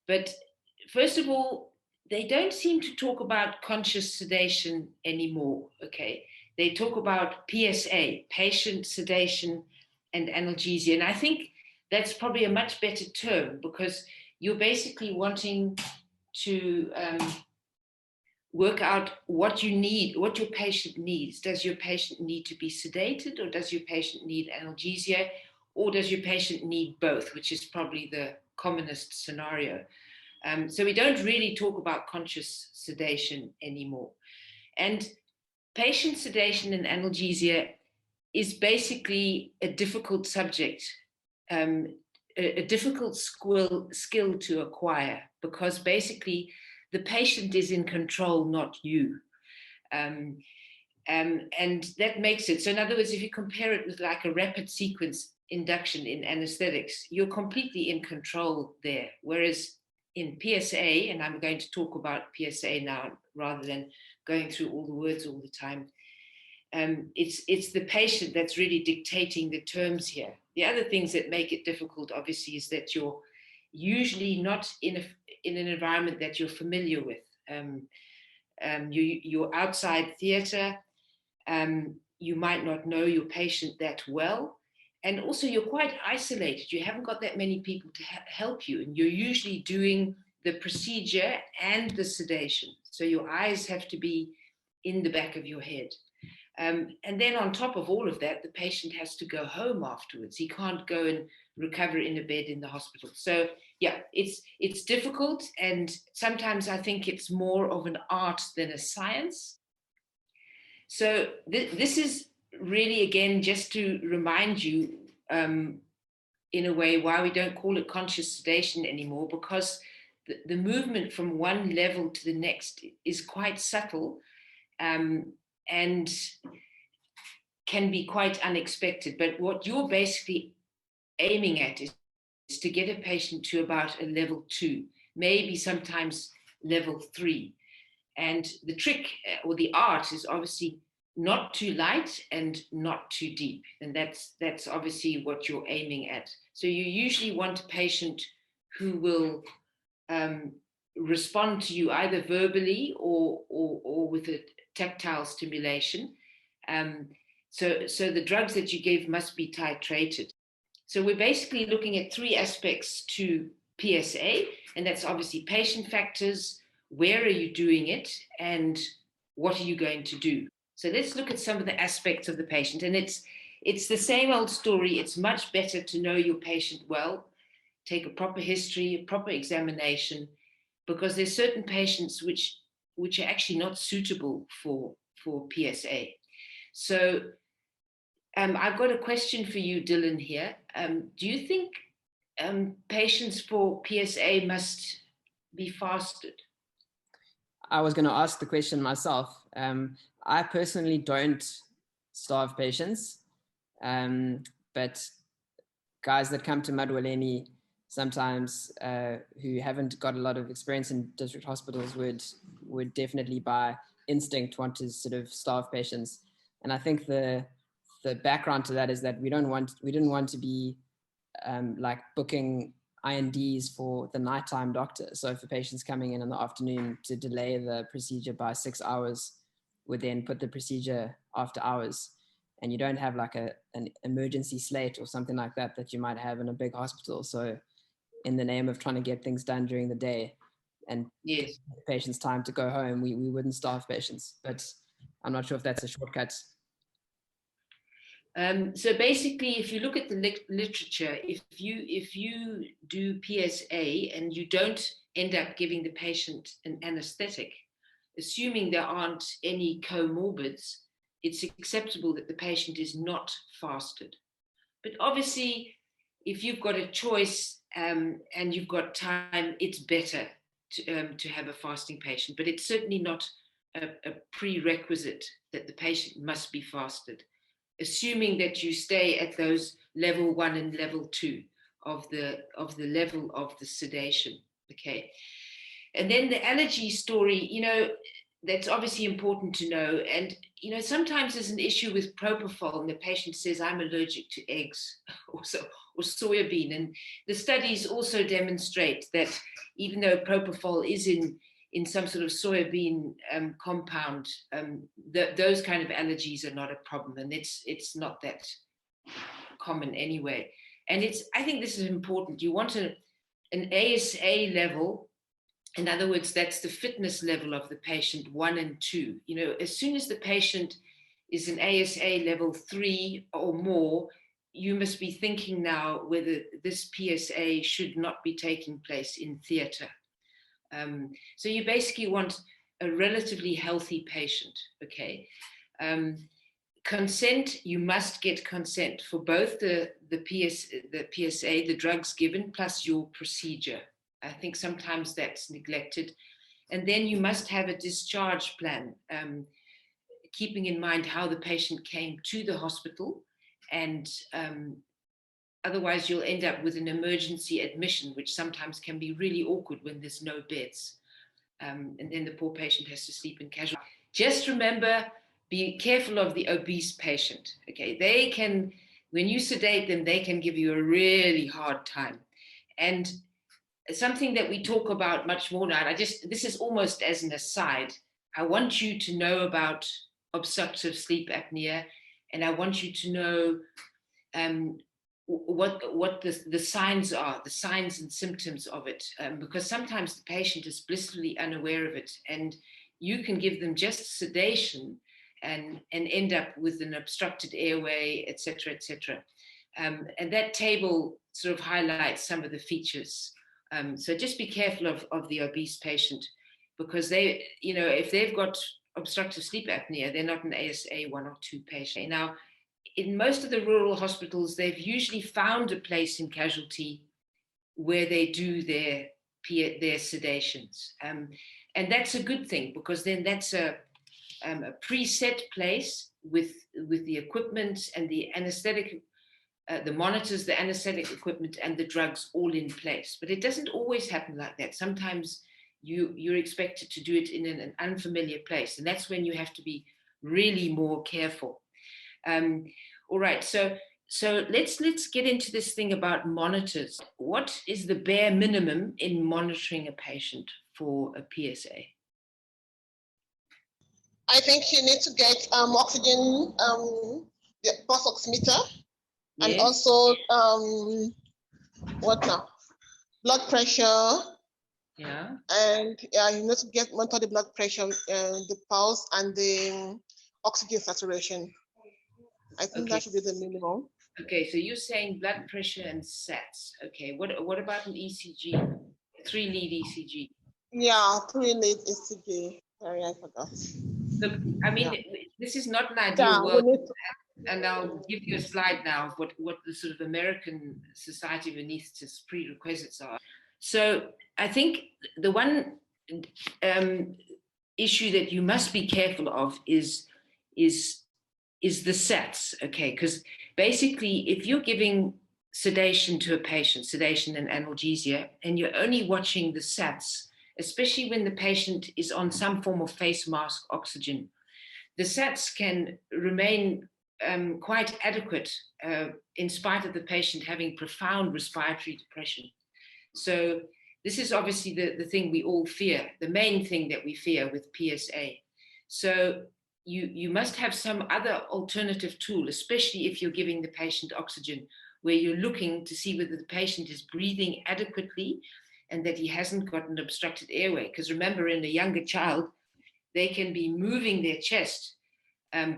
But first of all, they don't seem to talk about conscious sedation anymore, okay? They talk about PSA, patient sedation and analgesia. And I think that's probably a much better term, because you're basically wanting to work out what you need, what your patient needs. Does your patient need to be sedated, or does your patient need analgesia, or does your patient need both, which is probably the commonest scenario. So we don't really talk about conscious sedation anymore. And patient sedation and analgesia is basically a difficult subject, a difficult skill to acquire, because basically the patient is in control, not you. And that makes it, so in other words, if you compare it with like a rapid sequence induction in anesthetics, you're completely in control there. Whereas in PSA, and I'm going to talk about PSA now rather than going through all the words all the time, it's the patient that's really dictating the terms here. The other things that make it difficult, obviously, is that you're usually not in an environment that you're familiar with. You're outside theater. You might not know your patient that well. And also, you're quite isolated. You haven't got that many people to help you. And you're usually doing the procedure and the sedation. So your eyes have to be in the back of your head. And then on top of all of that, the patient has to go home afterwards. He can't go and recover in a bed in the hospital. So yeah, it's difficult. And sometimes I think it's more of an art than a science. So this is really, again, just to remind you, in a way, why we don't call it conscious sedation anymore, because the movement from one level to the next is quite subtle, and can be quite unexpected. But what you're basically aiming at is to get a patient to about a level 2, maybe sometimes level 3. And the trick or the art is obviously not too light and not too deep. And that's obviously what you're aiming at. So you usually want a patient who will respond to you either verbally or with a tactile stimulation. So the drugs that you give must be titrated. So we're basically looking at 3 aspects to PSA, and that's obviously patient factors, where are you doing it, and what are you going to do? So let's look at some of the aspects of the patient. And it's the same old story. It's much better to know your patient well, take a proper history, a proper examination, because there's certain patients which are actually not suitable for PSA. So I've got a question for you, Dylan, here. Do you think patients for PSA must be fasted? I was going to ask the question myself. I personally don't starve patients, but guys that come to Madwaleni sometimes who haven't got a lot of experience in district hospitals would definitely by instinct want to sort of starve patients. And I think the background to that is that we didn't want to be like booking INDs for the nighttime doctor. So if a patient's coming in the afternoon, to delay the procedure by 6 hours would then put the procedure after hours. And you don't have like an emergency slate or something like that you might have in a big hospital. So in the name of trying to get things done during the day and yes, the patient's time to go home, we wouldn't starve patients. But I'm not sure if that's a shortcut. So basically, if you look at the literature, if you do PSA and you don't end up giving the patient an anesthetic, assuming there aren't any comorbids, it's acceptable that the patient is not fasted. But obviously, if you've got a choice and you've got time, it's better to have a fasting patient. But it's certainly not a prerequisite that the patient must be fasted, assuming that you stay at those level 1 and level 2 of the level of the sedation. Okay. And then the allergy story, that's obviously important to know. And, sometimes there's an issue with propofol and the patient says, I'm allergic to eggs or soybean. And the studies also demonstrate that even though propofol is in some sort of soybean compound, those kind of allergies are not a problem. And it's not that common anyway. And I think this is important. You want an ASA level. In other words, that's the fitness level of the patient 1 and 2. As soon as the patient is an ASA level 3 or more, you must be thinking now whether this PSA should not be taking place in theater. So you basically want a relatively healthy patient, okay? Consent, you must get consent for both the PSA, the drugs given, plus your procedure. I think sometimes that's neglected. And then you must have a discharge plan, keeping in mind how the patient came to the hospital. And otherwise, you'll end up with an emergency admission, which sometimes can be really awkward when there's no beds. And then the poor patient has to sleep in casual. Just remember, be careful of the obese patient. Okay, they can, when you sedate them, they can give you a really hard time. And something that we talk about much more now, this is almost as an aside, I want you to know about obstructive sleep apnea, and I want you to know what the signs are, the signs and symptoms of it, because sometimes the patient is blissfully unaware of it, and you can give them just sedation and end up with an obstructed airway, etc., etc. And that table sort of highlights some of the features. So just be careful of the obese patient, because they, if they've got obstructive sleep apnea, they're not an ASA 1 or 2 patient. Now, in most of the rural hospitals, they've usually found a place in casualty where they do their sedations. And that's a good thing, because then that's a preset place with the equipment and the anesthetic, the monitors, the anesthetic equipment, and the drugs all in place. But it doesn't always happen like that. Sometimes you're expected to do it in an unfamiliar place, and that's when you have to be really more careful. All right, so let's get into this thing about monitors. What is the bare minimum in monitoring a patient for a PSA? I think you need to get oxygen, the pulse oximeter, yes. And also what now? Blood pressure. Yeah. And you need to monitor the blood pressure, the pulse, and the oxygen saturation. I think that should be the minimum. Okay, so you're saying blood pressure and SATs. Okay, what about an ECG? 3-lead ECG. Yeah, 3-lead ECG. Sorry, I forgot. Look, I mean, this is not an ideal world, and I'll give you a slide now of what the sort of American Society of Anesthetists prerequisites are. So I think the one issue that you must be careful of is the SATs, okay? Because basically, if you're giving sedation to a patient, sedation and analgesia, and you're only watching the SATs, especially when the patient is on some form of face mask oxygen, the SATs can remain quite adequate in spite of the patient having profound respiratory depression. So this is obviously the thing we all fear, the main thing that we fear with PSA. So you must have some other alternative tool, especially if you're giving the patient oxygen, where you're looking to see whether the patient is breathing adequately and that he hasn't got an obstructed airway. Because remember, in a younger child, they can be moving their chest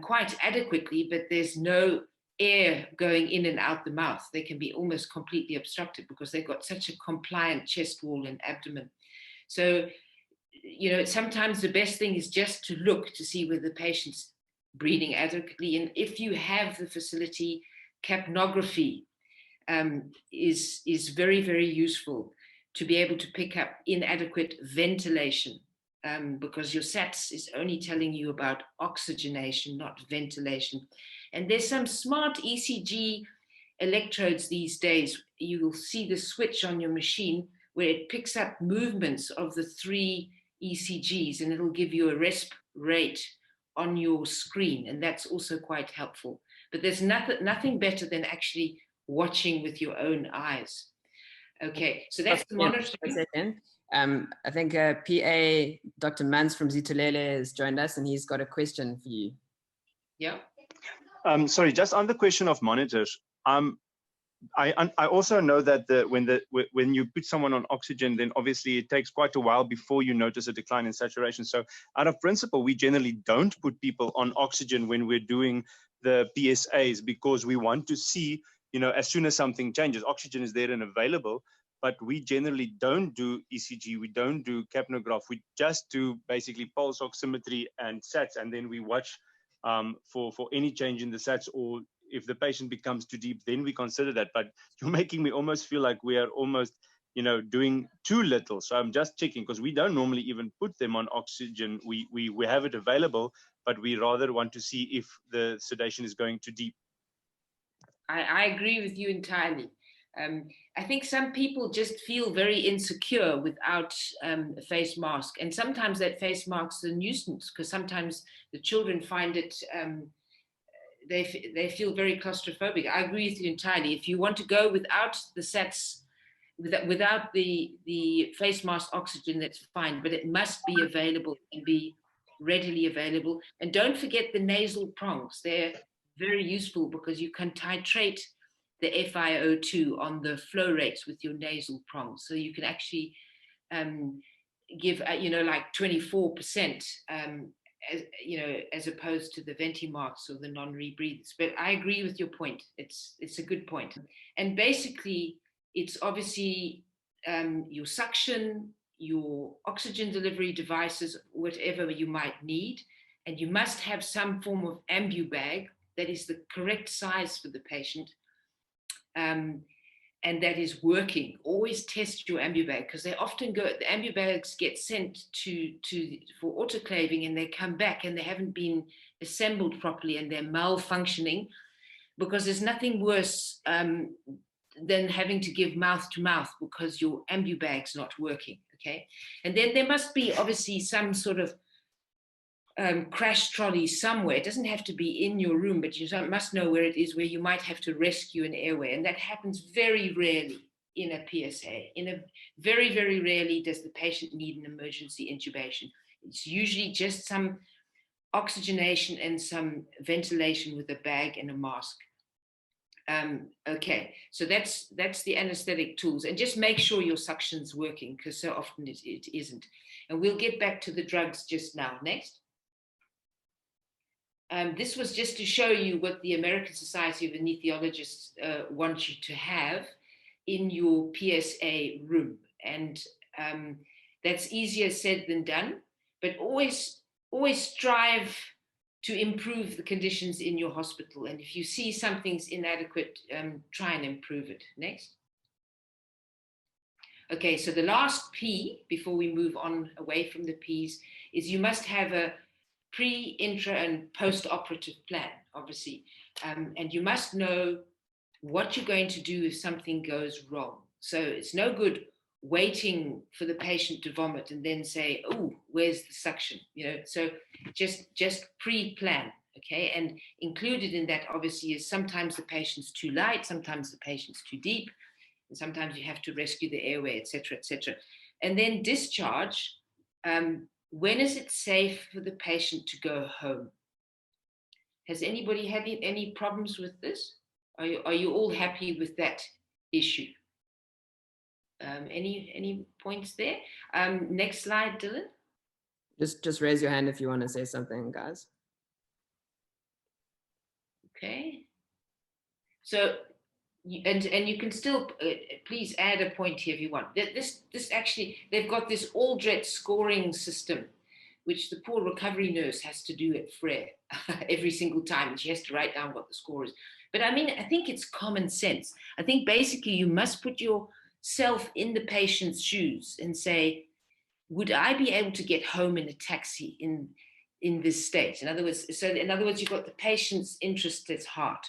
quite adequately, but there's no air going in and out the mouth. They can be almost completely obstructed because they've got such a compliant chest wall and abdomen. So, sometimes the best thing is just to look to see whether the patient's breathing adequately. And if you have the facility, capnography is very, very useful to be able to pick up inadequate ventilation, because your SATs is only telling you about oxygenation, not ventilation. And there's some smart ECG electrodes these days. You will see the switch on your machine where it picks up movements of the 3 ECGs, and it'll give you a resp rate on your screen, and that's also quite helpful. But there's nothing better than actually watching with your own eyes. Okay, so that's the monitoring. I think PA Dr. Mans from Zitulele has joined us, and he's got a question for you. Yeah. Sorry, just on the question of monitors. I also know that when you put someone on oxygen, then obviously it takes quite a while before you notice a decline in saturation. So out of principle, we generally don't put people on oxygen when we're doing the PSAs, because we want to see, as soon as something changes, oxygen is there and available. But we generally don't do ECG, we don't do capnograph, we just do basically pulse oximetry and SATs, and then we watch for any change in the SATs, or if the patient becomes too deep, then we consider that. But you're making me almost feel like we are almost, doing too little. So I'm just checking, because we don't normally even put them on oxygen. We have it available, but we rather want to see if the sedation is going too deep. I agree with you entirely. I think some people just feel very insecure without a face mask. And sometimes that face mask is a nuisance, because sometimes the children find it, they feel very claustrophobic. I agree with you entirely. If you want to go without the SATs, without the face mask oxygen, that's fine, but it must be available and be readily available. And don't forget the nasal prongs. They're very useful, because you can titrate the FiO2 on the flow rates with your nasal prongs. So you can actually give, like 24%, as opposed to the Ventimarks or the non-rebreathers. But I agree with your point. It's a good point. And basically, it's obviously your suction, your oxygen delivery devices, whatever you might need. And you must have some form of ambu bag that is the correct size for the patient. And that is working. Always test your ambu bag, because they often the ambu bags get sent for autoclaving, and they come back and they haven't been assembled properly and they're malfunctioning, because there's nothing worse than having to give mouth to mouth because your ambu bag's not working. Okay, and then there must be obviously some sort of crash trolley somewhere. It doesn't have to be in your room, but you must know where it is, where you might have to rescue an airway. And that happens very rarely in a PSA. Very, very rarely does the patient need an emergency intubation. It's usually just some oxygenation and some ventilation with a bag and a mask. Okay, so that's the anesthetic tools. And just make sure your suction's working, because so often it isn't. And we'll get back to the drugs just now. Next. This was just to show you what the American Society of Anesthesiologists want you to have in your PSA room. And that's easier said than done, but always strive to improve the conditions in your hospital. And if you see something's inadequate, try and improve it. Next. Okay, so the last P, before we move on away from the Ps, is you must have a pre, intra, and post-operative plan, obviously. And you must know what you're going to do if something goes wrong. So it's no good waiting for the patient to vomit and then say, oh, where's the suction? So just pre-plan, okay? And included in that, obviously, is sometimes the patient's too light, sometimes the patient's too deep, and sometimes you have to rescue the airway, et cetera, et cetera. And then discharge. When is it safe for the patient to go home? Has anybody had any problems with this? Are you all happy with that issue? Any points there? Next slide, Dylan. Just raise your hand if you want to say something, guys. Okay. So, and you can still please add a point here if you want. This actually, they've got this Aldrich scoring system, which the poor recovery nurse has to do at FRER every single time, and she has to write down what the score is. But I mean, I think it's common sense. I think basically you must put yourself in the patient's shoes and say, would I be able to get home in a taxi in this state? In other words, you've got the patient's interest at heart.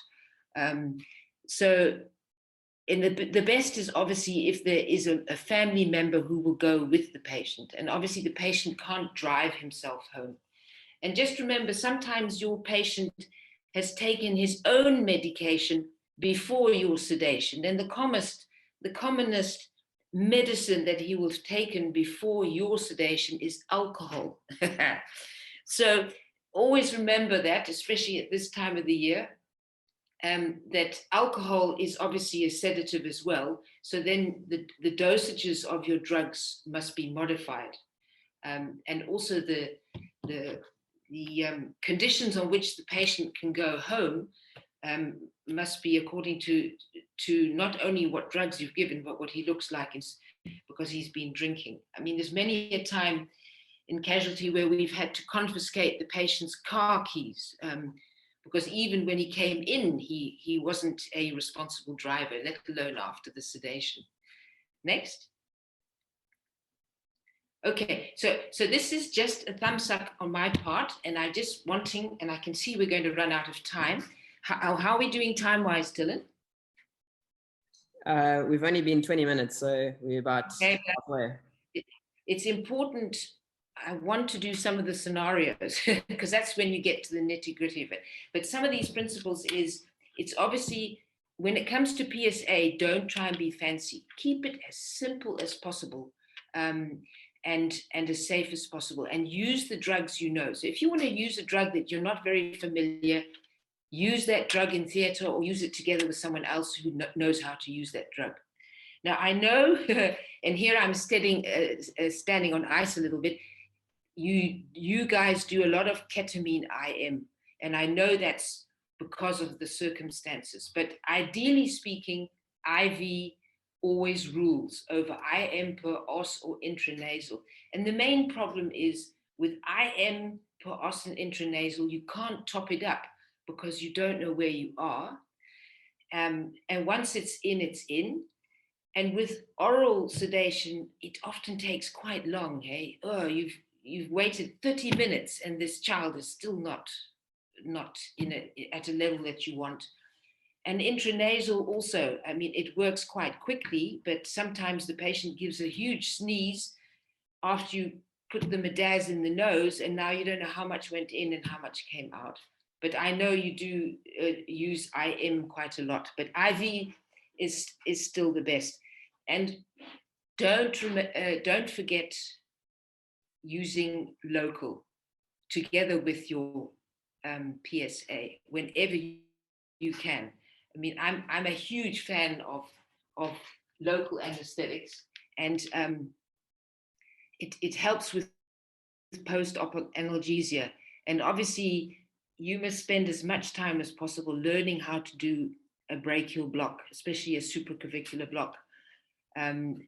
So and the best is obviously if there is a family member who will go with the patient. And obviously the patient can't drive himself home. And just remember, sometimes your patient has taken his own medication before your sedation. And the commonest medicine that he will have taken before your sedation is alcohol. So always remember that, especially at this time of the year, that alcohol is obviously a sedative as well. So then the dosages of your drugs must be modified. And also the conditions on which the patient can go home must be according to not only what drugs you've given, but what he looks like because he's been drinking. I mean, there's many a time in casualty where we've had to confiscate the patient's car keys because even when he came in, he wasn't a responsible driver, let alone after the sedation. Next. Okay, so this is just a thumbs up on my part, and I just wanting, and I can see we're going to run out of time. How are we doing time-wise, Dylan? We've only been 20 minutes, so we're about halfway. It's important. I want to do some of the scenarios because that's when you get to the nitty-gritty of it. But some of these principles it's obviously, when it comes to PSA, don't try and be fancy. Keep it as simple as possible. And as safe as possible, and use the drugs you know. So if you want to use a drug that you're not very familiar, use that drug in theater or use it together with someone else who knows how to use that drug. Now I know, and here I'm standing on ice a little bit, you guys do a lot of ketamine IM, and I know that's because of the circumstances, but ideally speaking, IV always rules over IM per os or intranasal. And the main problem is with IM per os and intranasal, you can't top it up because you don't know where you are. And once it's in, it's in. And with oral sedation, it often takes quite long. Hey, oh, you've waited 30 minutes and this child is still not at a level that you want. And intranasal also, I mean, it works quite quickly, but sometimes the patient gives a huge sneeze after you put the medaz in the nose, and now you don't know how much went in and how much came out. But I know you do use IM quite a lot, but IV is still the best. And don't forget using local together with your PSA whenever you can. I mean, I'm a huge fan of local anesthetics, and it helps with post-op analgesia. And obviously, you must spend as much time as possible learning how to do a brachial block, especially a supraclavicular block, and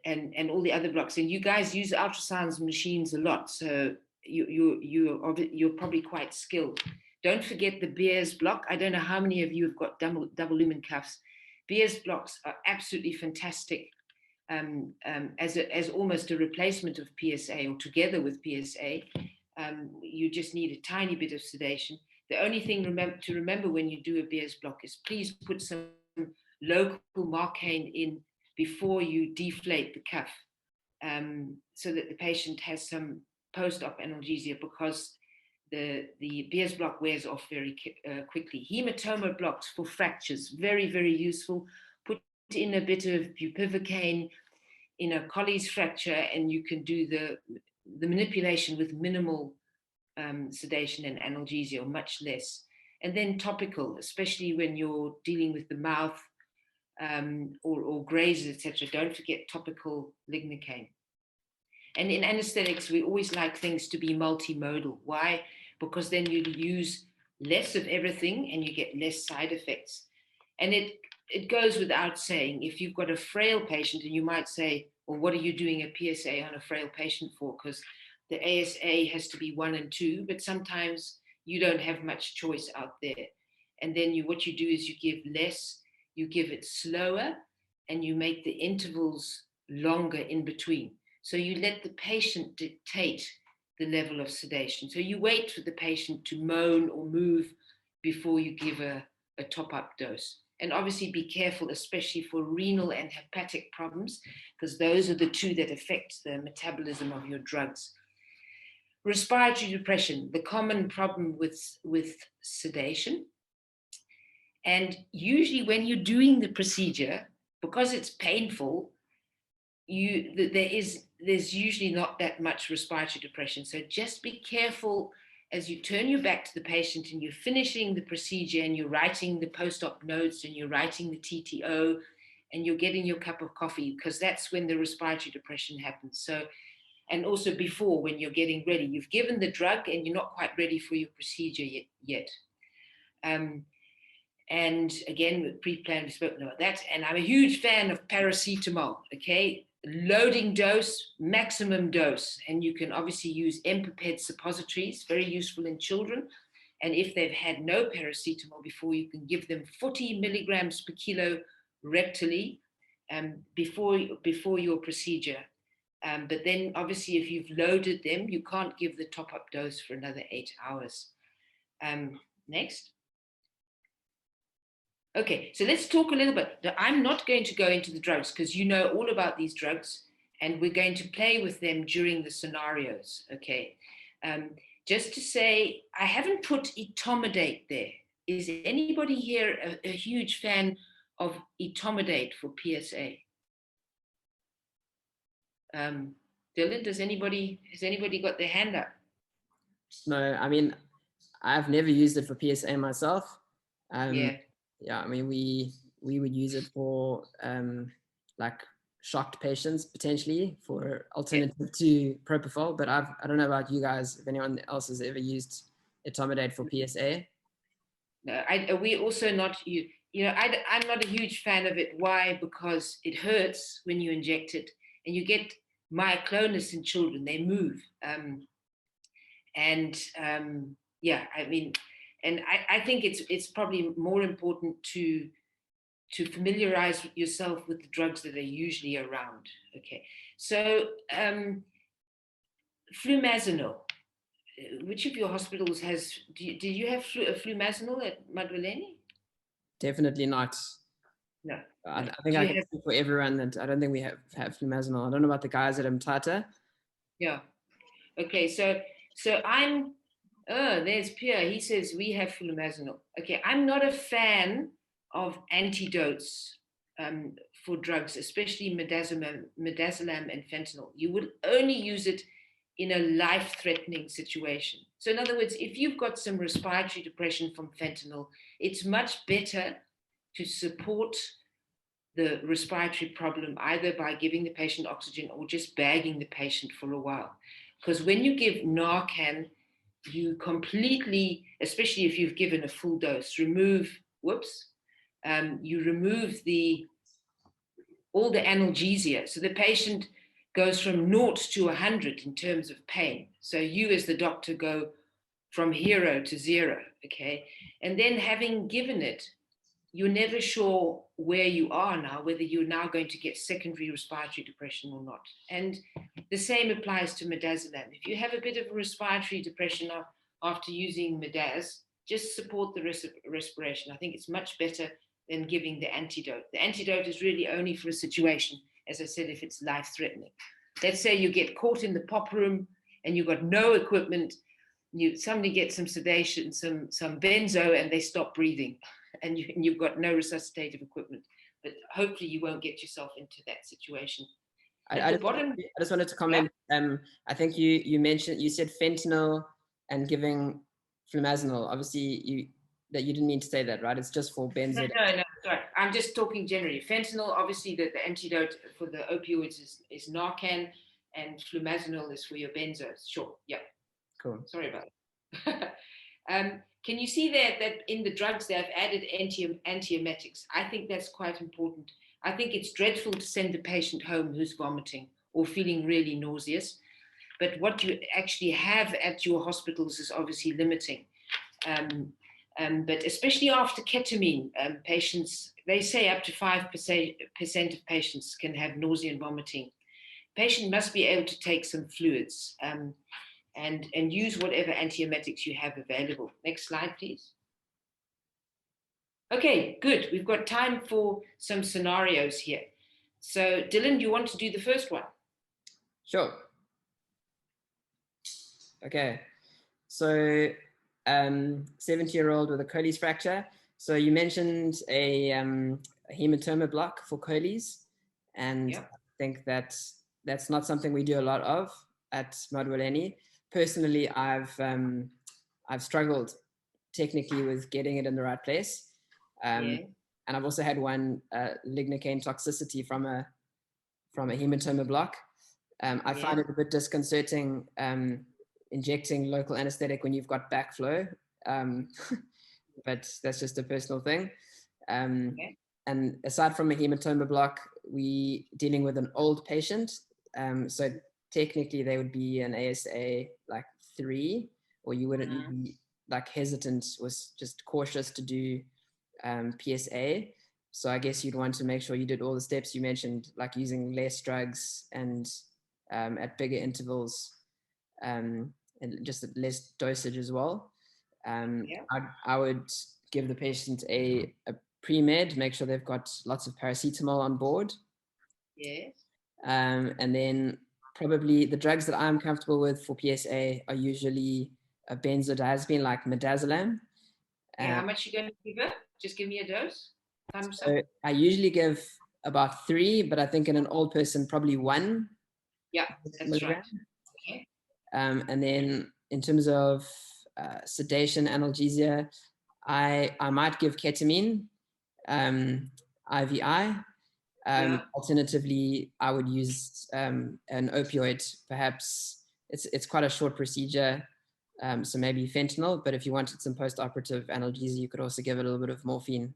all the other blocks. And you guys use ultrasound machines a lot, so you're probably quite skilled. Don't forget the Beers block. I don't know how many of you have got double lumen cuffs. Beers blocks are absolutely fantastic as almost a replacement of PSA or together with PSA. You just need a tiny bit of sedation. The only thing to remember when you do a Beers block is please put some local Marcaine in before you deflate the cuff so that the patient has some post-op analgesia, because the Beers block wears off very quickly. Hematoma blocks for fractures, very, very useful. Put in a bit of bupivacaine in a Colles fracture, and you can do the manipulation with minimal sedation and analgesia, or much less. And then topical, especially when you're dealing with the mouth or grazes, etc. Don't forget topical lignocaine. And in anesthetics, we always like things to be multimodal. Why? Because then you use less of everything and you get less side effects. And it goes without saying, if you've got a frail patient, and you might say, well, what are you doing a PSA on a frail patient for? Because the ASA has to be 1 and 2, but sometimes you don't have much choice out there. And then what you do is you give less, you give it slower, and you make the intervals longer in between. So you let the patient dictate the level of sedation. So you wait for the patient to moan or move before you give a top-up dose. And obviously be careful, especially for renal and hepatic problems, because those are the two that affect the metabolism of your drugs. Respiratory depression, the common problem with sedation. And usually when you're doing the procedure, because it's painful, there's usually not that much respiratory depression. So just be careful as you turn your back to the patient and you're finishing the procedure and you're writing the post-op notes and you're writing the TTO and you're getting your cup of coffee, because that's when the respiratory depression happens. So, and also before, when you're getting ready, you've given the drug and you're not quite ready for your procedure yet. And again, with pre-plan, we've spoken about that. And I'm a huge fan of paracetamol, okay? Loading dose, maximum dose. And you can obviously use Empiped suppositories, very useful in children. And if they've had no paracetamol before, you can give them 40 milligrams per kilo rectally before your procedure. But then obviously if you've loaded them, you can't give the top-up dose for another 8 hours. Next. Okay, so let's talk a little bit. I'm not going to go into the drugs because you know all about these drugs and we're going to play with them during the scenarios, okay? Just to say, I haven't put etomidate there. Is anybody here a huge fan of etomidate for PSA? Dylan, has anybody got their hand up? No, I mean, I've never used it for PSA myself. Yeah, I mean, we would use it for like shocked patients potentially for alternative to Propofol, but I don't know about you guys, if anyone else has ever used etomidate for PSA. No, we also not, I'm not a huge fan of it. Why? Because it hurts when you inject it and you get myoclonus in children, they move. Yeah, I mean, and I think it's probably more important to familiarize yourself with the drugs that are usually around. Okay, so flumazenil. Which of your hospitals has? Do you have flumazenil at Madweleni? Definitely not. No. I think I can speak for everyone that I don't think we have flumazenil. I don't know about the guys at Mtata. Yeah. Okay, so I'm. Oh, there's Pierre. He says we have flumazenil. Okay, I'm not a fan of antidotes for drugs, especially midazolam and fentanyl. You would only use it in a life-threatening situation. So in other words, if you've got some respiratory depression from fentanyl, it's much better to support the respiratory problem either by giving the patient oxygen or just bagging the patient for a while. Because when you give Narcan, you completely, especially if you've given a full dose, you remove all the analgesia. So the patient goes from 0 to 100 in terms of pain. So you as the doctor go from 0 to 0, okay? And then having given it, you're never sure where you are now, whether you're now going to get secondary respiratory depression or not. And the same applies to midazolam. If you have a bit of a respiratory depression after using midaz, just support the respiration. I think it's much better than giving the antidote. The antidote is really only for a situation, as I said, if it's life-threatening. Let's say you get caught in the pop room and you've got no equipment, somebody gets some sedation, some benzo, and they stop breathing, and you've got no resuscitative equipment. But hopefully you won't get yourself into that situation. I just wanted to comment. Yeah. I think you said fentanyl and giving flumazenil. Obviously, you didn't mean to say that, right? It's just for benzo. No, sorry. I'm just talking generally. Fentanyl, obviously, the antidote for the opioids is Narcan, and flumazenil is for your benzos. Sure, yeah. Cool. Sorry about it. Can you see that in the drugs they have added antiemetics? I think that's quite important. I think it's dreadful to send a patient home who's vomiting or feeling really nauseous, but what you actually have at your hospitals is obviously limiting. But especially after ketamine, patients, they say up to 5% of patients can have nausea and vomiting. Patient must be able to take some fluids and use whatever antiemetics you have available. Next slide, please. Okay, good. We've got time for some scenarios here. So, Dylan, do you want to do the first one? Sure. Okay. So, 70-year-old with a Colles fracture. So you mentioned a hematoma block for Colles, and Yep. I think that's not something we do a lot of at Madwaleni. Personally, I've struggled technically with getting it in the right place. Yeah. And I've also had one lignocaine toxicity from a hematoma block. I find it a bit disconcerting injecting local anesthetic when you've got backflow, but that's just a personal thing. And aside from a hematoma block, we dealing with an old patient. So technically they would be an ASA like 3, or you wouldn't be like hesitant, was just cautious to do PSA. So I guess you'd want to make sure you did all the steps you mentioned, like using less drugs and at bigger intervals, and just at less dosage as well. I would give the patient a pre-med, make sure they've got lots of paracetamol on board. Yes. And then probably the drugs that I'm comfortable with for PSA are usually a benzodiazepine like midazolam. How much are you going to give her? Just give me a dose. So I usually give about 3, but I think in an old person, probably 1. Yeah, that's milligram. Right. Okay. And then in terms of sedation, analgesia, I might give ketamine, IVI. Alternatively, I would use an opioid. Perhaps it's quite a short procedure, so maybe fentanyl. But if you wanted some post-operative analgesia, you could also give a little bit of morphine,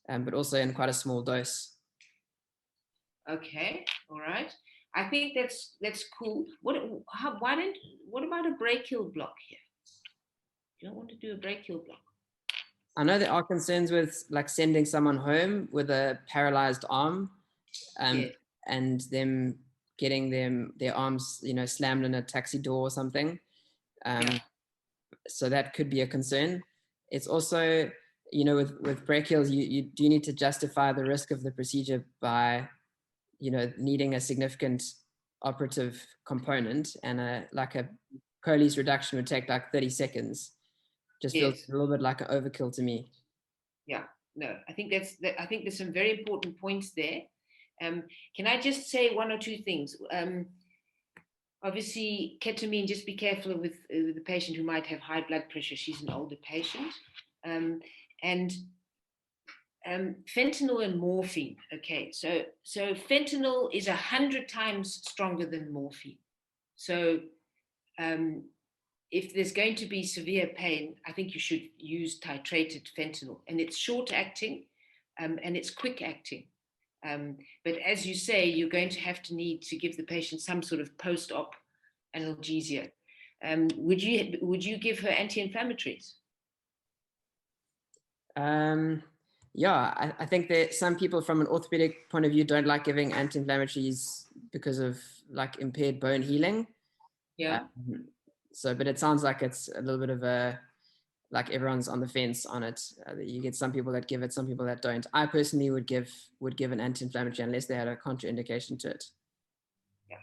but also in quite a small dose. Okay, all right. I think that's cool. What about a brachial block here? You don't want to do a brachial block. I know there are concerns with like sending someone home with a paralyzed arm, and them getting their arms, slammed in a taxi door or something. So that could be a concern. It's also, with brachials, you do need to justify the risk of the procedure by, needing a significant operative component, and a Colles reduction would take like 30 seconds. Just feels a little bit like an overkill to me. Yeah, no, I think I think there's some very important points there. Can I just say one or two things? Obviously, ketamine, just be careful with the patient who might have high blood pressure. She's an older patient. And fentanyl and morphine. Okay, so fentanyl is 100 times stronger than morphine. So if there's going to be severe pain, I think you should use titrated fentanyl, and it's short acting, and it's quick acting. But as you say, you're going to have to need to give the patient some sort of post-op analgesia. Would you give her anti-inflammatories? Yeah, I think that some people from an orthopedic point of view don't like giving anti-inflammatories because of like impaired bone healing. But it sounds like it's a little bit of like everyone's on the fence on it. You get some people that give it, some people that don't. I personally would give an anti-inflammatory unless they had a contraindication to it. Yeah,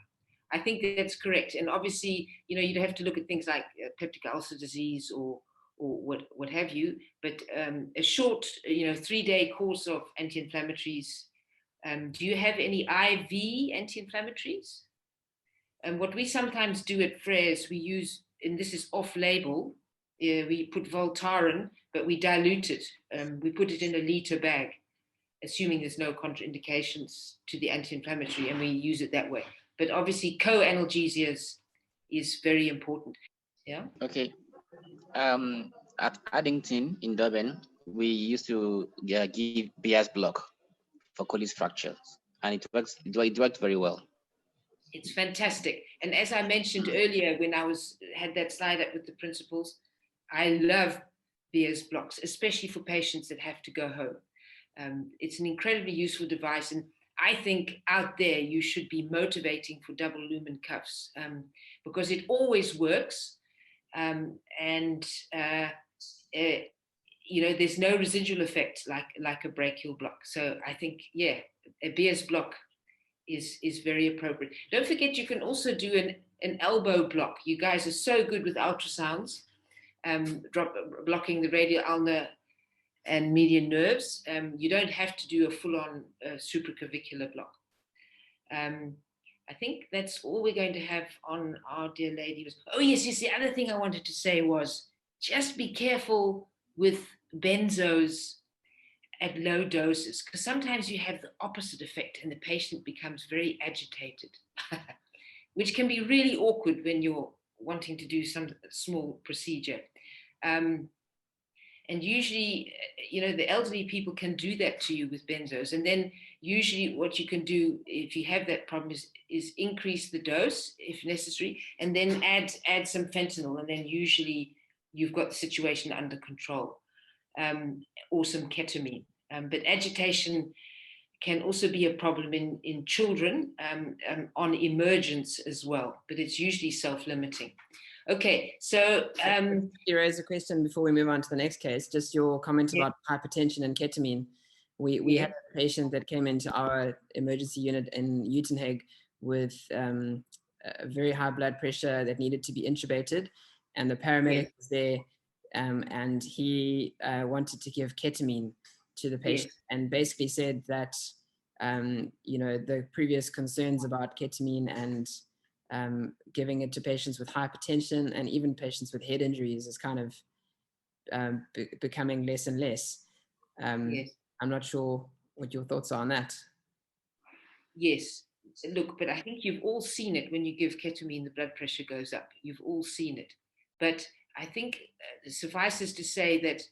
I think that's correct. And obviously, you'd have to look at things like peptic ulcer disease or what have you. But a short, 3-day course of anti-inflammatories. Do you have any IV anti-inflammatories? And what we sometimes do at Freres, we use, and this is off-label, we put Voltaren, but we dilute it. We put it in a liter bag, assuming there's no contraindications to the anti-inflammatory, and we use it that way. But obviously, co-analgesia is very important. Yeah. Okay. At Addington in Durban, we used to give BS block for Colles fractures, and it worked very well. It's fantastic. And as I mentioned earlier, when I had that slide up with the principals, I love BS blocks, especially for patients that have to go home. It's an incredibly useful device, and I think out there you should be motivating for double lumen cuffs, because it always works. And there's no residual effect like a brachial block. So I think, yeah, a BS block is very appropriate. Don't forget, you can also do an elbow block. You guys are so good with ultrasounds, blocking the radial ulnar and median nerves. You don't have to do a full-on supraclavicular block. I think that's all we're going to have on our dear lady. Oh yes, the other thing I wanted to say was just be careful with benzos at low doses, because sometimes you have the opposite effect and the patient becomes very agitated, which can be really awkward when you're wanting to do some small procedure. And usually, the elderly people can do that to you with benzos. And then usually what you can do if you have that problem is increase the dose if necessary, and then add some fentanyl. And then usually you've got the situation under control, or some ketamine. But agitation can also be a problem in children on emergence as well, but it's usually self-limiting. Okay, so you raised a question before we move on to the next case, just your comment about hypertension and ketamine. We had a patient that came into our emergency unit in Uitenhage with a very high blood pressure that needed to be intubated, and the paramedic was there, and he wanted to give ketamine to the patient, and basically said that the previous concerns about ketamine and giving it to patients with hypertension and even patients with head injuries is kind of becoming less and less. I'm not sure what your thoughts are on that. Yes, look, but I think you've all seen it. When you give ketamine, the blood pressure goes up. You've all seen it. But I think it suffices to say that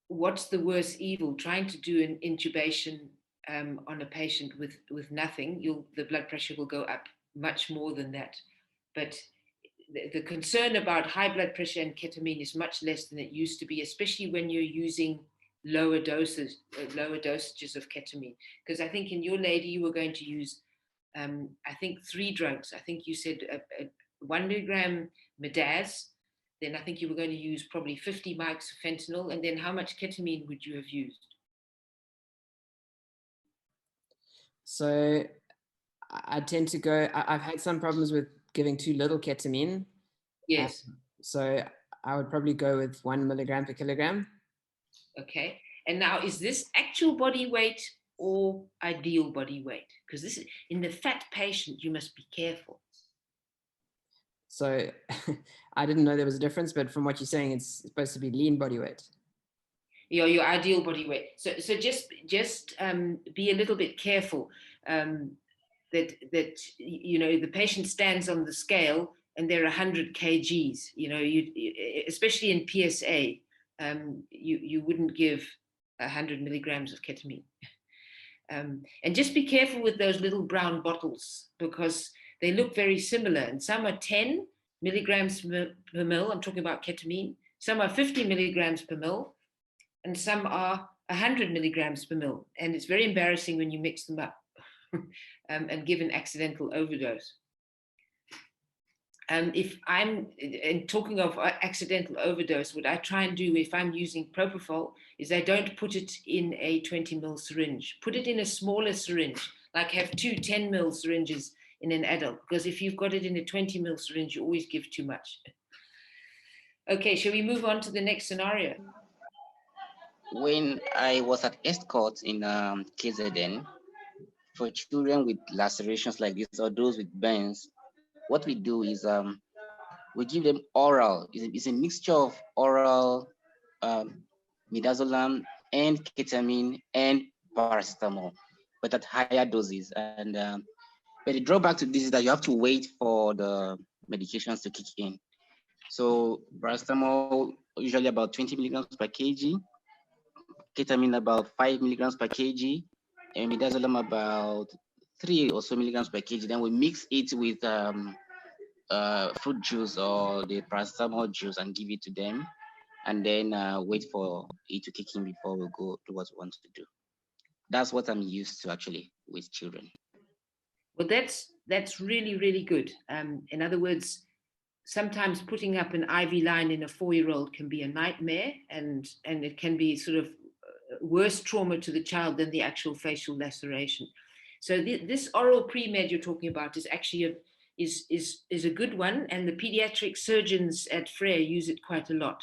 what's the worst evil? Trying to do an intubation on a patient with nothing, the blood pressure will go up much more than that. But the concern about high blood pressure and ketamine is much less than it used to be, especially when you're using lower dosages of ketamine. Because I think in your lady, you were going to use, I think 3 drugs. I think you said 1 milligram Midaz. Then I think you were going to use probably 50 mics of fentanyl. And then how much ketamine would you have used? So I tend to go, I've had some problems with giving too little ketamine. Yes. So I would probably go with 1 milligram per kilogram. Okay. And now, is this actual body weight or ideal body weight? Because this is in the fat patient, you must be careful. So I didn't know there was a difference, but from what you're saying, it's supposed to be lean body weight. Your ideal body weight. So just be a little bit careful that the patient stands on the scale and they're 100 kgs. Especially in PSA, you wouldn't give 100 milligrams of ketamine. And just be careful with those little brown bottles, because they look very similar, and some are 10 milligrams per mil. I'm talking about ketamine. Some are 50 milligrams per mil, and some are 100 milligrams per mil. And it's very embarrassing when you mix them up and give an accidental overdose. If I'm talking of accidental overdose, what I try and do if I'm using Propofol is I don't put it in a 20 ml syringe. Put it in a smaller syringe, like have 2 10 ml syringes in an adult, because if you've got it in a 20 ml syringe, you always give too much. Okay, shall we move on to the next scenario? When I was at Estcourt in KZN, for children with lacerations like this or those with burns, what we do is we give them oral. It's a mixture of oral midazolam and ketamine and paracetamol, but at higher doses. And but the drawback to this is that you have to wait for the medications to kick in. So paracetamol usually about 20 milligrams per kg, ketamine about 5 milligrams per kg, and midazolam about 3 or so milligrams per kg. Then we mix it with fruit juice or the paracetamol juice and give it to them, and then wait for it to kick in before we go to what we want to do. That's what I'm used to actually with children. Well, that's really, really good. In other words, sometimes putting up an IV line in a 4-year-old can be a nightmare, and it can be sort of worse trauma to the child than the actual facial laceration. So this oral pre-med you're talking about is actually is a good one, and the pediatric surgeons at Frere use it quite a lot.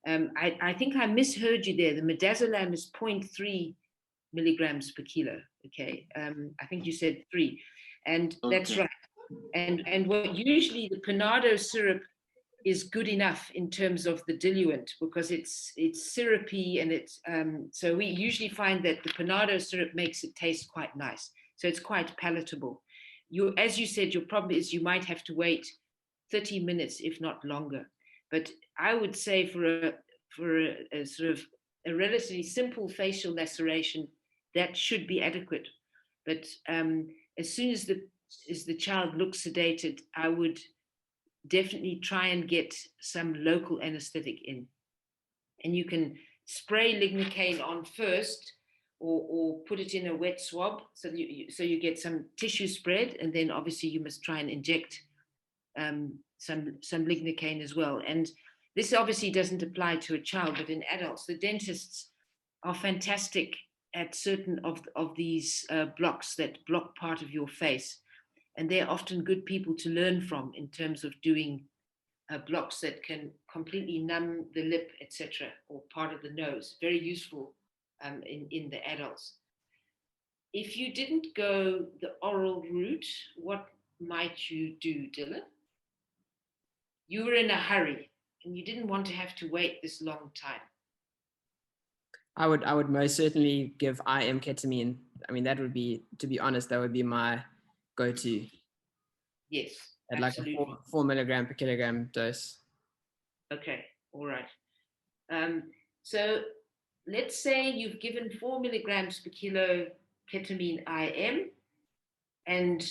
I think I misheard you there. The midazolam is 0.3 milligrams per kilo. Okay, I think you said 3, and that's right. And what usually the Panado syrup is good enough in terms of the diluent, because it's syrupy, and it's so we usually find that the Panado syrup makes it taste quite nice. So it's quite palatable. As you said, your problem is you might have to wait 30 minutes, if not longer. But I would say for a sort of a relatively simple facial laceration, that should be adequate. But as soon as the child looks sedated, I would definitely try and get some local anesthetic in. And you can spray lignocaine on first, or put it in a wet swab, so you get some tissue spread, and then obviously you must try and inject some lignocaine as well. And this obviously doesn't apply to a child, but in adults, the dentists are fantastic at certain of these blocks that block part of your face. And they're often good people to learn from in terms of doing blocks that can completely numb the lip, etc., or part of the nose. Very useful in the adults. If you didn't go the oral route, what might you do, Dylan? You were in a hurry and you didn't want to have to wait this long time. I would most certainly give IM ketamine. I mean, that would be, to be honest, that would be my go-to. Yes, at absolutely. like a 4 milligram per kilogram dose. Okay, all right. So let's say you've given 4 milligrams per kilo ketamine IM, and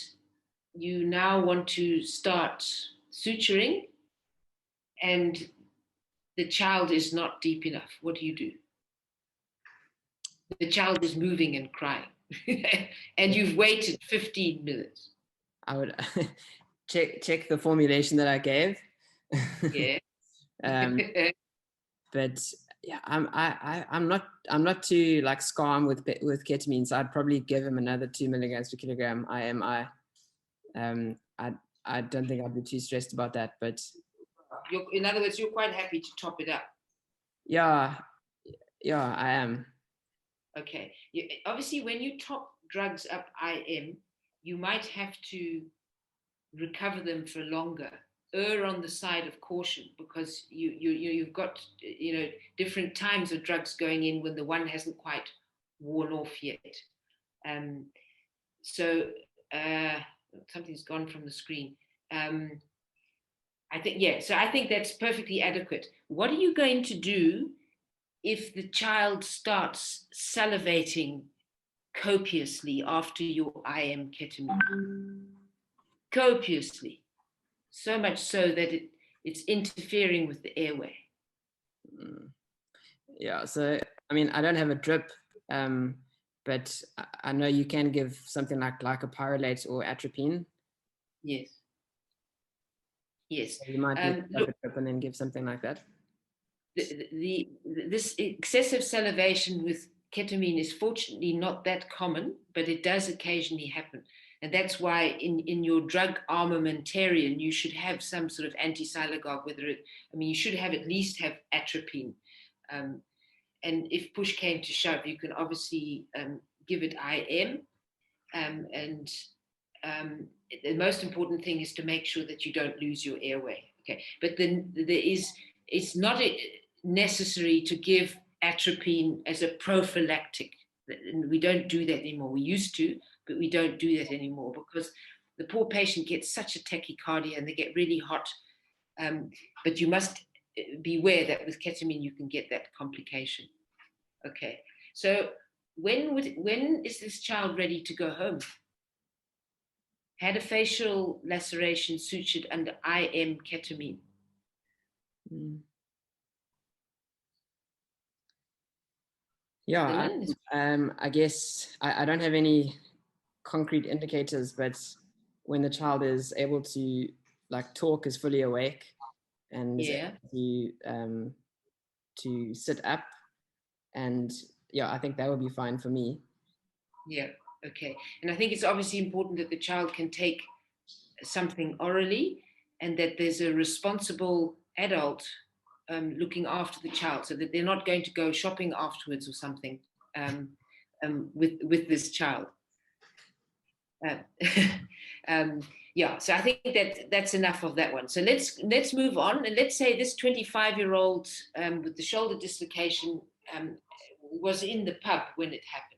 you now want to start suturing, and the child is not deep enough. What do you do? The child is moving and crying, and you've waited 15 minutes. I would check the formulation that I gave. Yeah. But yeah, I'm not too like scum with ketamine, so I'd probably give him another 2 milligrams per kilogram IMI. I don't think I'd be too stressed about that, but in other words, you're quite happy to top it up. Yeah, I am. Okay. Obviously, when you top drugs up IM, you might have to recover them for longer. Err on the side of caution, because you've got different times of drugs going in when the one hasn't quite worn off yet. So something's gone from the screen. I think that's perfectly adequate. What are you going to do if the child starts salivating copiously after your IM ketamine? Copiously. So much so that it's interfering with the airway. Yeah, so I mean, I don't have a drip, but I know you can give something like glycopyrrolate or atropine. Yes. So you might do a drip and then give something like that. This excessive salivation with ketamine is fortunately not that common, but it does occasionally happen. And that's why in your drug armamentarium, you should have some sort of anti-silagogue, you should at least have atropine. And if push came to shove, you can obviously give it IM. The most important thing is to make sure that you don't lose your airway. Okay, but then it's not necessary to give atropine as a prophylactic. We don't do that anymore. We used to, but we don't do that anymore, because the poor patient gets such a tachycardia and they get really hot. But you must beware that with ketamine you can get that complication. Okay, so when is this child ready to go home? Had a facial laceration sutured under IM ketamine. Yeah, I guess I don't have any concrete indicators, but when the child is able to like talk is fully awake and is Yeah. able to sit up, and yeah, I think that would be fine for me. Yeah. Okay. And I think it's obviously important that the child can take something orally, and that there's a responsible adult looking after the child, so that they're not going to go shopping afterwards or something with this child. Uh, yeah, so I think that's enough of that one. So let's move on, and let's say this 25-year-old with the shoulder dislocation was in the pub when it happened.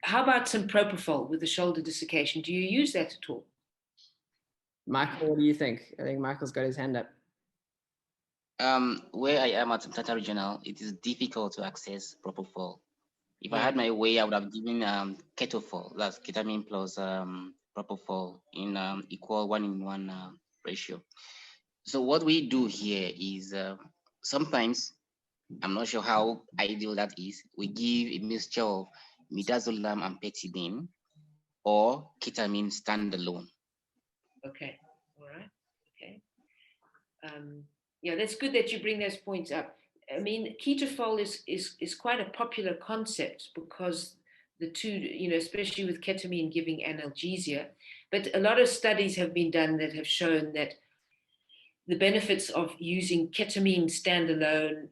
How about some propofol with the shoulder dislocation? Do you use that at all? Michael, what do you think? I think Michael's got his hand up. Where I am at Tata Regional, it is difficult to access Propofol. If I Yeah. had my way, I would have given Ketofol, that's ketamine plus Propofol in equal 1:1 ratio. So what we do here is sometimes, I'm not sure how ideal that is, we give a mixture of midazolam and petidine or ketamine standalone. Okay. All right. Okay. Yeah, that's good that you bring those points up. I mean, ketofol is quite a popular concept because the two, especially with ketamine giving analgesia, but a lot of studies have been done that have shown that the benefits of using ketamine standalone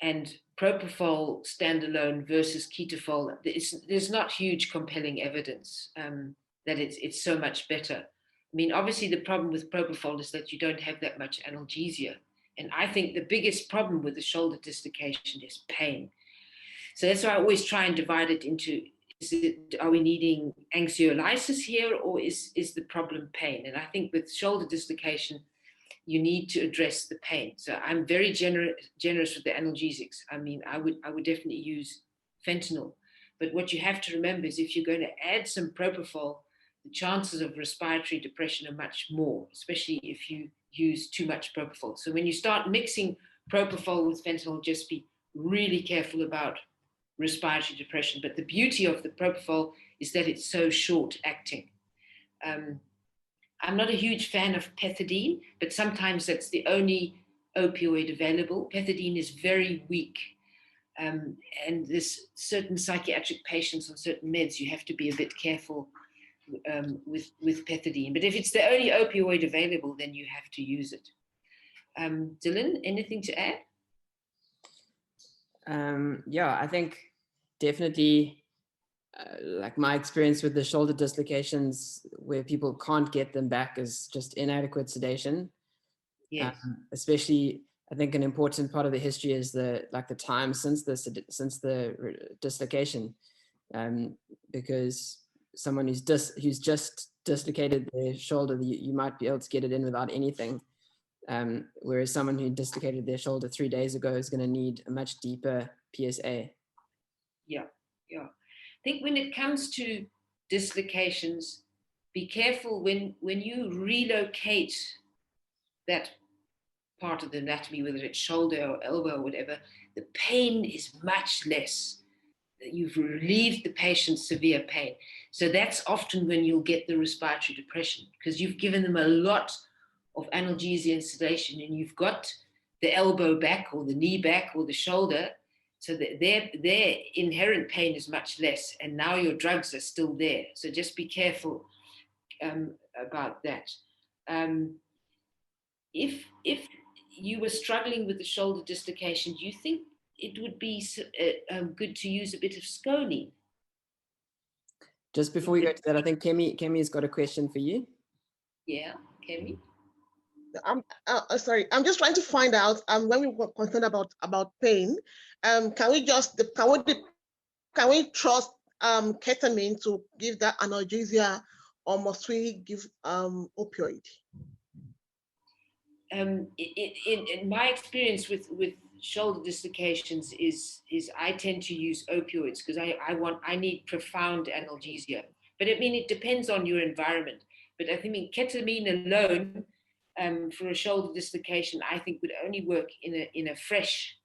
and propofol standalone versus ketofol, there's not huge compelling evidence that it's so much better. I mean, obviously the problem with propofol is that you don't have that much analgesia. And I think the biggest problem with the shoulder dislocation is pain. So that's why I always try and divide it into, are we needing anxiolysis here, or is the problem pain? And I think with shoulder dislocation, you need to address the pain. So I'm very generous with the analgesics. I mean, I would definitely use fentanyl. But what you have to remember is if you're going to add some propofol, the chances of respiratory depression are much more, especially if you use too much propofol. So when you start mixing propofol with fentanyl, just be really careful about respiratory depression. But the beauty of the propofol is that it's so short acting. I'm not a huge fan of pethidine, but sometimes that's the only opioid available. Pethidine is very weak. And there's certain psychiatric patients on certain meds, you have to be a bit careful with pethidine. But if it's the only opioid available, then you have to use it. Dylan, anything to add? Yeah, I think definitely like my experience with the shoulder dislocations where people can't get them back is just inadequate sedation. Yes. Especially, I think an important part of the history is the time since the dislocation, because someone who's just dislocated their shoulder, you might be able to get it in without anything. Whereas someone who dislocated their shoulder 3 days ago is going to need a much deeper PSA. Yeah. I think when it comes to dislocations, be careful when you relocate that part of the anatomy, whether it's shoulder or elbow or whatever, the pain is much less. You've relieved the patient's severe pain. So that's often when you'll get the respiratory depression, because you've given them a lot of analgesia and sedation, and you've got the elbow back or the knee back or the shoulder, so that their inherent pain is much less, and now your drugs are still there. So just be careful about that. If you were struggling with the shoulder dislocation, do you think it would be good to use a bit of scoline? Just before we go to that, I think Kemi's got a question for you. Yeah, Kemi? Sorry, I'm just trying to find out when we were concerned about pain, can we trust ketamine to give that analgesia, or must we give opioid? In my experience with shoulder dislocations is I tend to use opioids because I need profound analgesia. But I mean, it depends on your environment. But I think ketamine alone for a shoulder dislocation, I think would only work in a fresh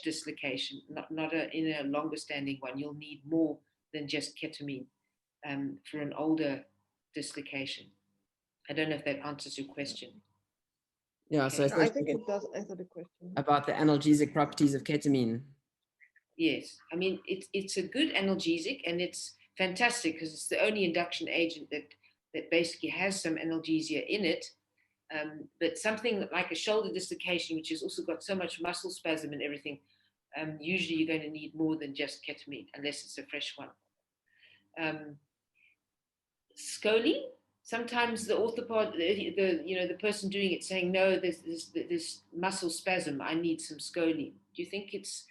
dislocation, not in a longer standing one. You'll need more than just ketamine for an older dislocation. I don't know if that answers your question. Yeah, so Okay. I think it does answer the question. about the analgesic properties of ketamine. Yes, I mean, it's a good analgesic, and it's fantastic because it's the only induction agent that basically has some analgesia in it. But something like a shoulder dislocation, which has also got so much muscle spasm and everything, usually you're going to need more than just ketamine, unless it's a fresh one. Scoline, sometimes the orthopod, the person doing it saying, no, there's muscle spasm, I need some scoline. Do you think it's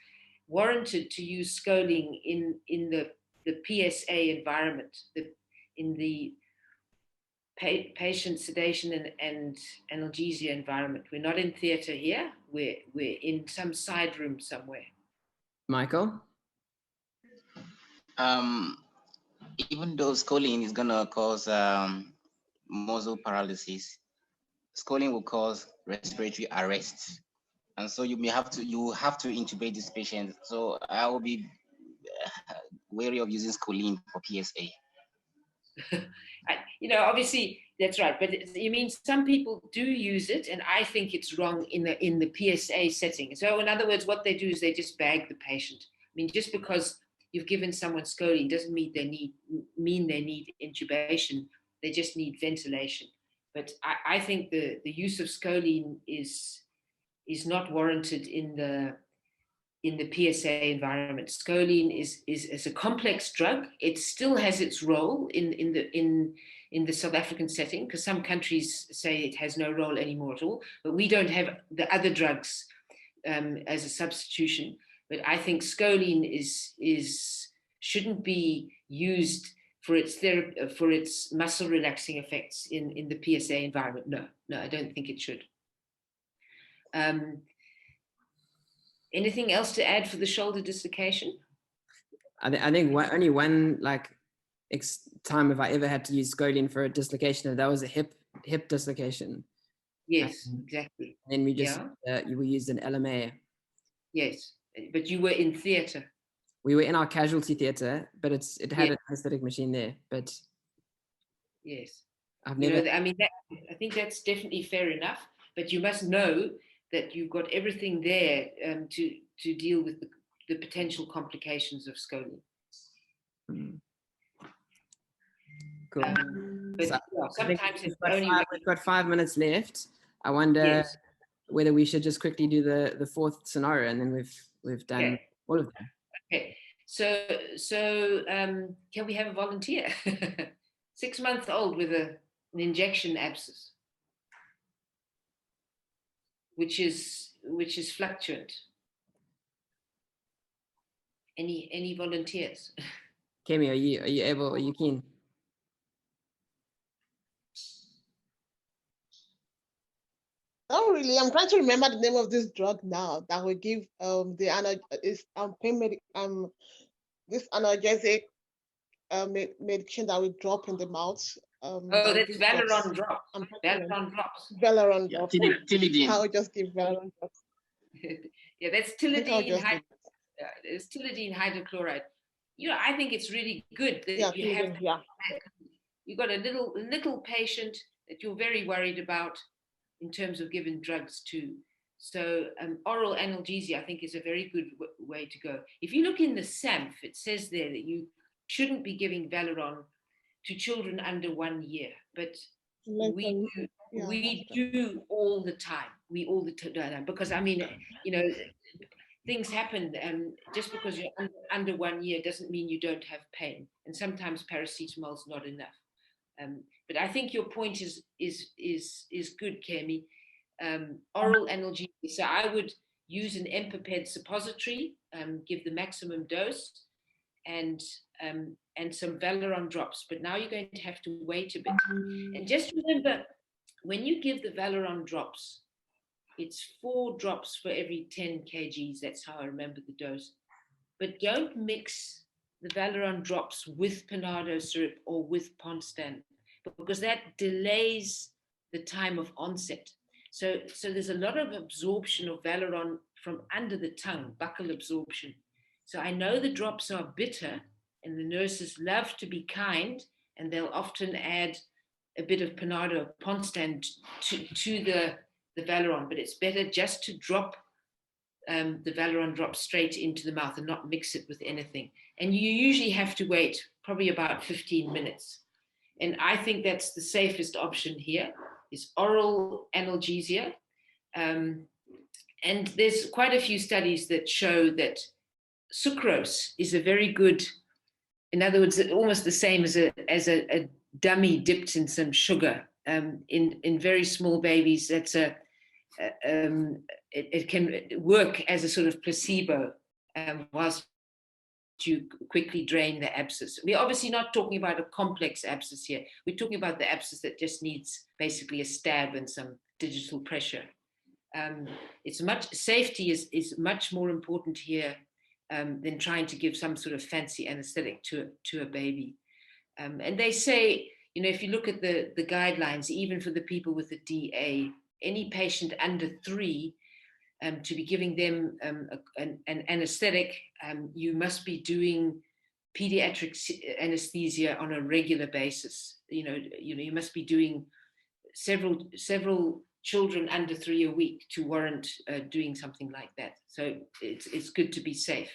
warranted to use scoline in the PSA environment, in the patient sedation and analgesia environment? We're not in theater here, we're in some side room somewhere. Michael? Even though scoline is gonna cause muscle paralysis, scoline will cause respiratory arrest, and so you have to intubate this patient. So I will be wary of using scoline for PSA. Obviously that's right, but you mean some people do use it, and I think it's wrong in the PSA setting. So in other words, what they do is they just bag the patient. I mean, just because you've given someone scoline doesn't mean they need intubation. They just need ventilation. But I think the use of scoline is not warranted in the PSA environment. Scoline is a complex drug. It still has its role in the South African setting, because some countries say it has no role anymore at all, but we don't have the other drugs as a substitution. But I think scoline shouldn't be used for its muscle relaxing effects in the PSA environment. No, I don't think it should. Anything else to add for the shoulder dislocation? I think only one time have I ever had to use scoline for a dislocation, and that was a hip dislocation. Yes, exactly. And then we just we used an LMA. Yes, but you were in theatre. We were in our casualty theatre, but it had an anesthetic machine there. But yes, I've never. I think that's definitely fair enough. But you must know that you've got everything there to deal with the potential complications of scoline. Cool. But sometimes we've got 5 minutes left. I wonder whether we should just quickly do the fourth scenario, and then we've done all of them. Okay. So can we have a volunteer? 6-month-old with an injection abscess, which is fluctuant. Any volunteers? Kemi, are you keen? Not really. I'm trying to remember the name of this drug now that will give this analgesic medication that we drop in the mouth. That's Valeron drops. Valeron drops. Valeron drops. Tilidine. I will just give Valeron drops. Yeah, that's tilidine. It's tilidine hydrochloride. I think it's really good that you got a little patient that you're very worried about in terms of giving drugs to. So oral analgesia, I think, is a very good way to go. If you look in the SAMF, it says there that you shouldn't be giving Valeron to children under 1 year, but we do all the time. We all the time, because I mean, things happen. Just because you're under 1 year doesn't mean you don't have pain, and sometimes paracetamol is not enough. But I think your point is good, Kemi. Oral analgesia. So I would use an Empaped suppository, give the maximum dose, and some Valeron drops. But now you're going to have to wait a bit. And just remember, when you give the Valeron drops, it's 4 drops for every 10 kgs. That's how I remember the dose. But don't mix the Valeron drops with Panado syrup or with Ponstan, because that delays the time of onset. So there's a lot of absorption of Valeron from under the tongue, buccal absorption. So I know the drops are bitter, and the nurses love to be kind, and they'll often add a bit of Panado Ponstan to the Valeron, but it's better just to drop the Valeron drop straight into the mouth and not mix it with anything. And you usually have to wait probably about 15 minutes. And I think that's the safest option here, is oral analgesia. And there's quite a few studies that show that sucrose is a very good, in other words, almost the same as a dummy dipped in some sugar. In very small babies, that's it can work as a sort of placebo whilst you quickly drain the abscess. We're obviously not talking about a complex abscess here. We're talking about the abscess that just needs basically a stab and some digital pressure. Safety is much more important here than trying to give some sort of fancy anesthetic to a baby. And they say, if you look at the guidelines, even for the people with the DA, any patient under 3, to be giving them an anesthetic, you must be doing pediatric anesthesia on a regular basis. You must be doing several children under 3 a week to warrant doing something like that. So it's good to be safe.